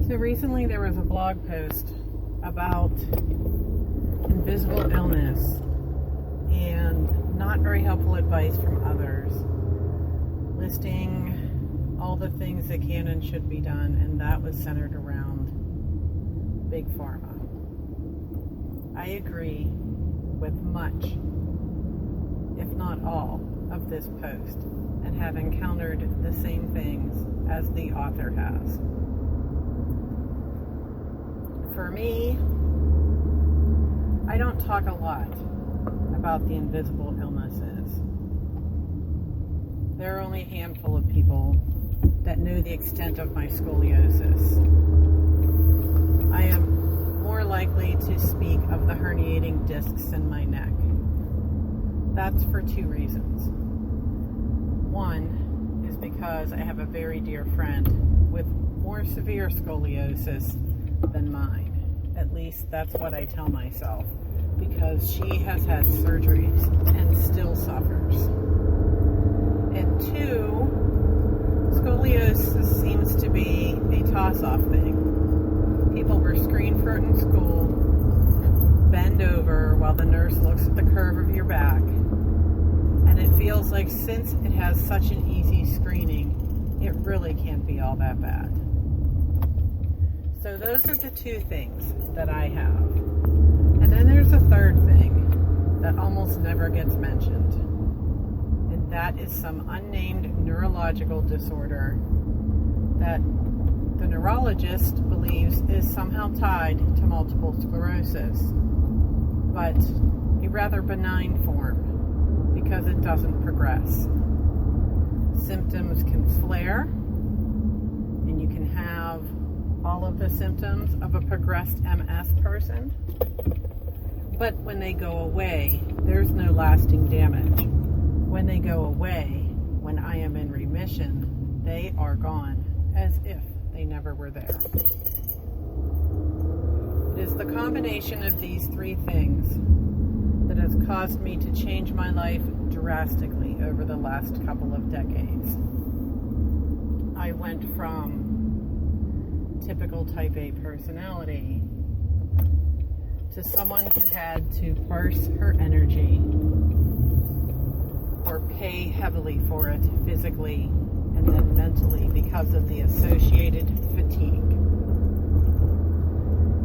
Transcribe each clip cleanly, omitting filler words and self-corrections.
So recently there was a blog post about invisible illness and not very helpful advice from others, listing all the things that can and should be done, and that was centered around Big Pharma. I agree with much, if not all, of this post and have encountered the same things as the author has. For me, I don't talk a lot about the invisible illnesses. There are only a handful of people that know the extent of my scoliosis. I am more likely to speak of the herniating discs in my neck. That's for two reasons. One is because I have a very dear friend with more severe scoliosis than mine. At least that's what I tell myself, because she has had surgeries and still suffers. And two, scoliosis seems to be a toss-off thing. People were screened for it in school, bend over while the nurse looks at the curve of your back, and it feels like since it has such an easy screening, it really can't be all that bad. So those are the two things that I have. And then there's a third thing that almost never gets mentioned. And that is some unnamed neurological disorder that the neurologist believes is somehow tied to multiple sclerosis, but a rather benign form because it doesn't progress. Symptoms can flare, and you can have all of the symptoms of a progressed MS person, but when they go away, there's no lasting damage. When they go away, when I am in remission, they are gone as if they never were there. It is the combination of these three things that has caused me to change my life drastically over the last couple of decades. I went from typical type A personality to someone who had to parse her energy or pay heavily for it physically and then mentally because of the associated fatigue.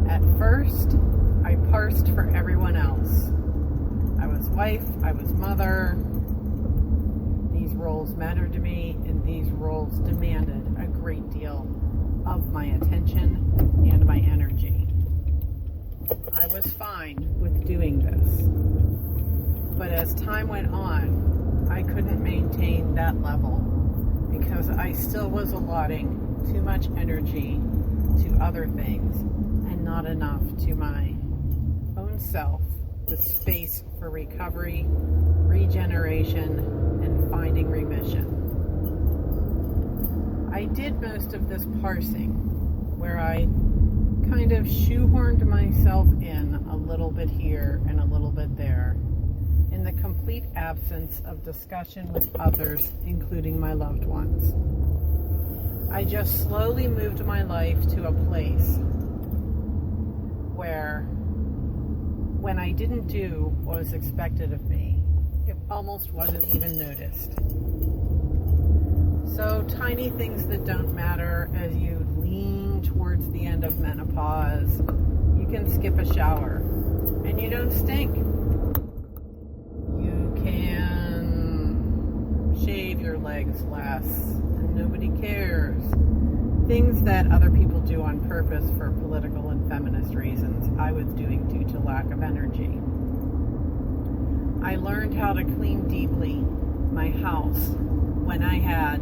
At first, I parsed for everyone else. I was wife, I was mother. These roles mattered to me, and these roles demanded a great deal of my attention and my energy. I was fine with doing this. But as time went on, I couldn't maintain that level because I still was allotting too much energy to other things and not enough to my own self, the space for recovery, regeneration, and finding remission. I did most of this parsing where I kind of shoehorned myself in a little bit here and a little bit there in the complete absence of discussion with others, including my loved ones. I just slowly moved my life to a place where when I didn't do what was expected of me, it almost wasn't even noticed. So tiny things that don't matter as you lean towards the end of menopause. You can skip a shower and you don't stink. You can shave your legs less and nobody cares. Things that other people do on purpose for political and feminist reasons, I was doing due to lack of energy. I learned how to clean deeply my house when I had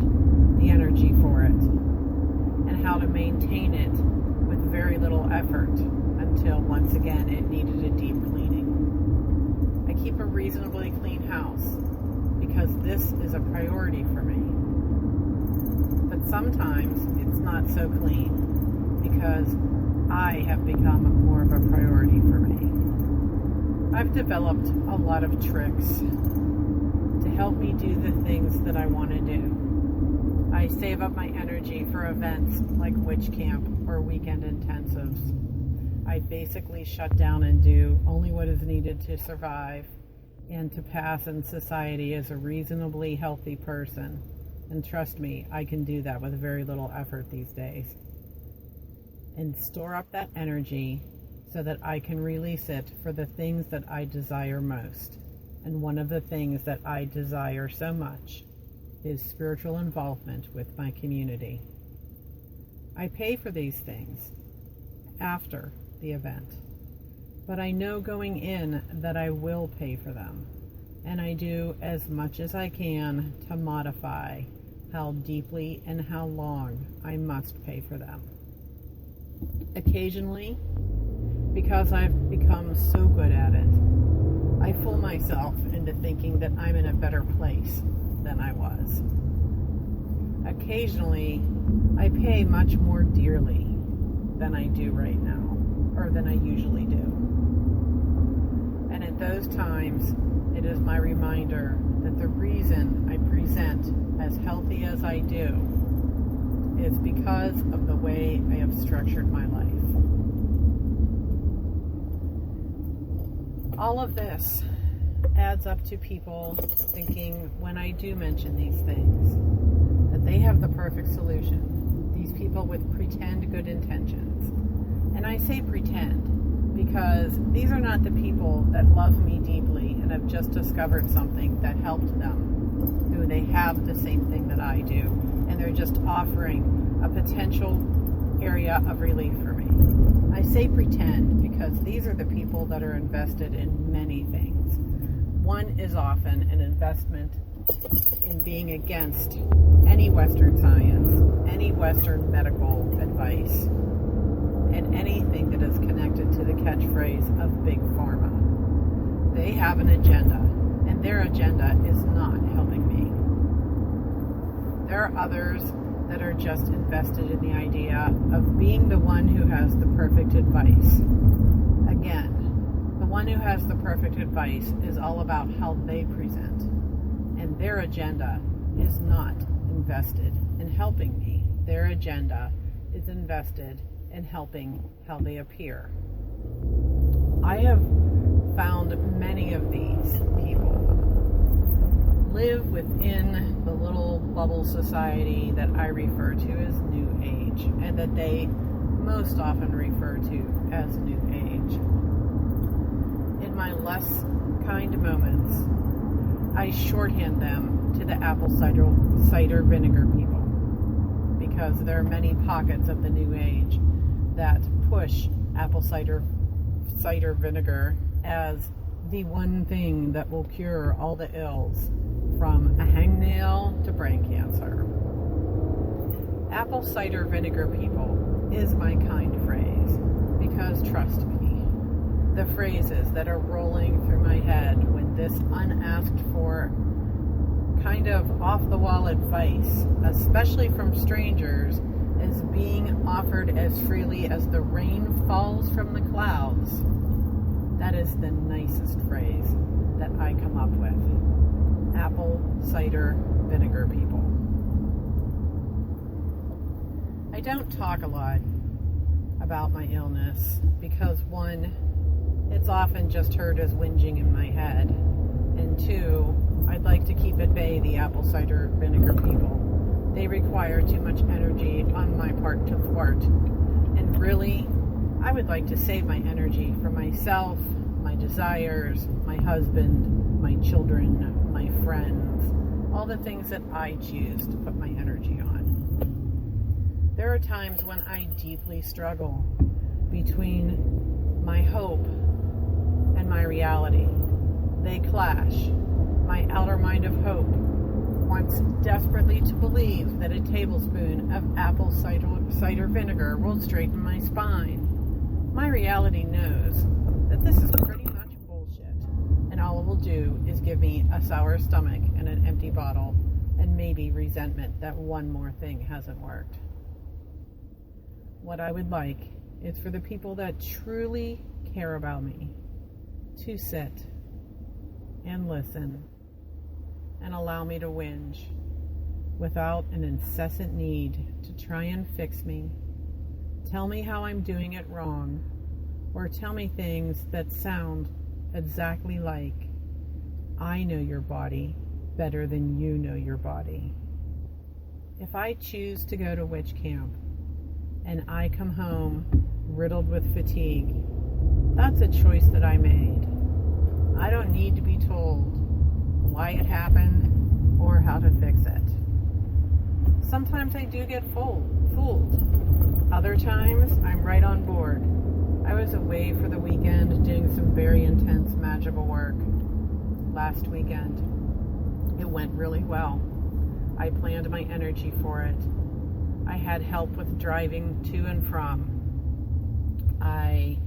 the energy for it, and how to maintain it with very little effort until once again it needed a deep cleaning. I keep a reasonably clean house because this is a priority for me. But sometimes it's not so clean because I have become more of a priority for me. I've developed a lot of tricks to help me do the things that I want to do. I I save up my energy for events like witch camp or weekend intensives. I basically shut down and do only what is needed to survive and to pass in society as a reasonably healthy person. And trust me, I can do that with very little effort these days. And store up that energy so that I can release it for the things that I desire most. And one of the things that I desire so much is spiritual involvement with my community. I pay for these things after the event, but I know going in that I will pay for them, and I do as much as I can to modify how deeply and how long I must pay for them. Occasionally, because I've become so good at it, I fool myself into thinking that I'm in a better place than I was. Occasionally, I pay much more dearly than I do right now, or than I usually do. And at those times, it is my reminder that the reason I present as healthy as I do is because of the way I have structured my life. All of this adds up to people thinking when I do mention these things that they have the perfect solution. These people with pretend good intentions. And I say pretend because these are not the people that love me deeply and have just discovered something that helped them, who they have the same thing that I do, and they're just offering a potential area of relief for me. I say pretend because these are the people that are invested in many things. One is often an investment in being against any Western science, any Western medical advice, and anything that is connected to the catchphrase of Big Pharma. They have an agenda, and their agenda is not helping me. There are others that are just invested in the idea of being the one who has the perfect advice. Again, the one who has the perfect advice is all about how they present, and their agenda is not invested in helping me. Their agenda is invested in helping how they appear. I have found many of these people live within the little bubble society that I refer to as New Age, and that they most often refer to as New Age. In my less kind moments, I shorthand them to the apple cider vinegar people, because there are many pockets of the New Age that push apple cider vinegar as the one thing that will cure all the ills, from a hangnail to brain cancer. Apple cider vinegar people is my kind phrase, because trust me, the phrases that are rolling through my head when this unasked for, kind of off-the-wall advice, especially from strangers, is being offered as freely as the rain falls from the clouds. That is the nicest phrase that I come up with. Apple cider vinegar people. I don't talk a lot about my illness because, one, it's often just heard as whinging in my head, and two, I'd like to keep at bay the apple cider vinegar people. They require too much energy on my part to thwart, and really, I would like to save my energy for myself, my desires, my husband, my children, my friends, all the things that I choose to put my energy on. There are times when I deeply struggle between my hope and my reality. They clash. My outer mind of hope wants desperately to believe that a tablespoon of apple cider vinegar will straighten my spine. My reality knows that this is pretty much bullshit, and all it will do is give me a sour stomach and an empty bottle, and maybe resentment that one more thing hasn't worked. What I would like is for the people that truly care about me to sit and listen and allow me to whinge without an incessant need to try and fix me, tell me how I'm doing it wrong, or tell me things that sound exactly like, I know your body better than you know your body. If I choose to go to witch camp and I come home riddled with fatigue, that's a choice that I made. I don't need to be told why it happened or how to fix it. Sometimes I do get fooled. Other times, I'm right on board. I was away for the weekend doing some very intense magical work last weekend. It went really well. I planned my energy for it. I had help with driving to and from. I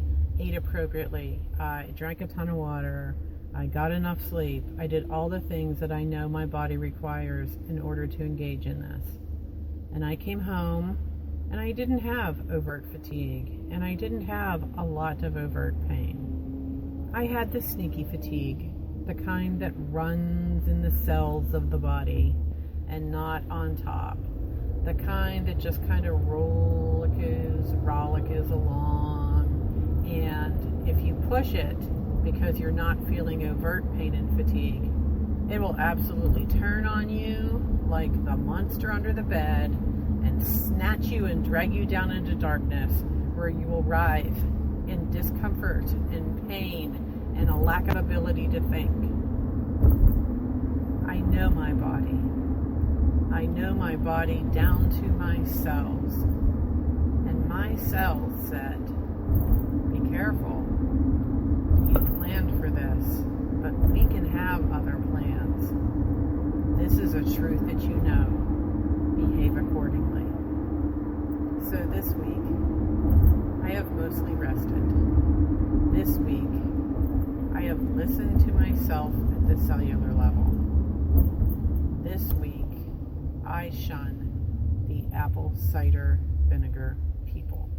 ate appropriately. I drank a ton of water. I got enough sleep. I did all the things that I know my body requires in order to engage in this. And I came home and I didn't have overt fatigue, and I didn't have a lot of overt pain. I had the sneaky fatigue, the kind that runs in the cells of the body and not on top, the kind that just kind of rollickers along, and if you push it because you're not feeling overt pain and fatigue, it will absolutely turn on you like the monster under the bed and snatch you and drag you down into darkness, where you will writhe in discomfort and pain and a lack of ability to think. I know my body. I know my body down to my cells. And my cells said, be careful. You planned for this, but we can have other plans. This is a truth that you know. Behave accordingly. So this week, I have mostly rested. This week, I have listened to myself at the cellular level. This week, I shun the apple cider vinegar people.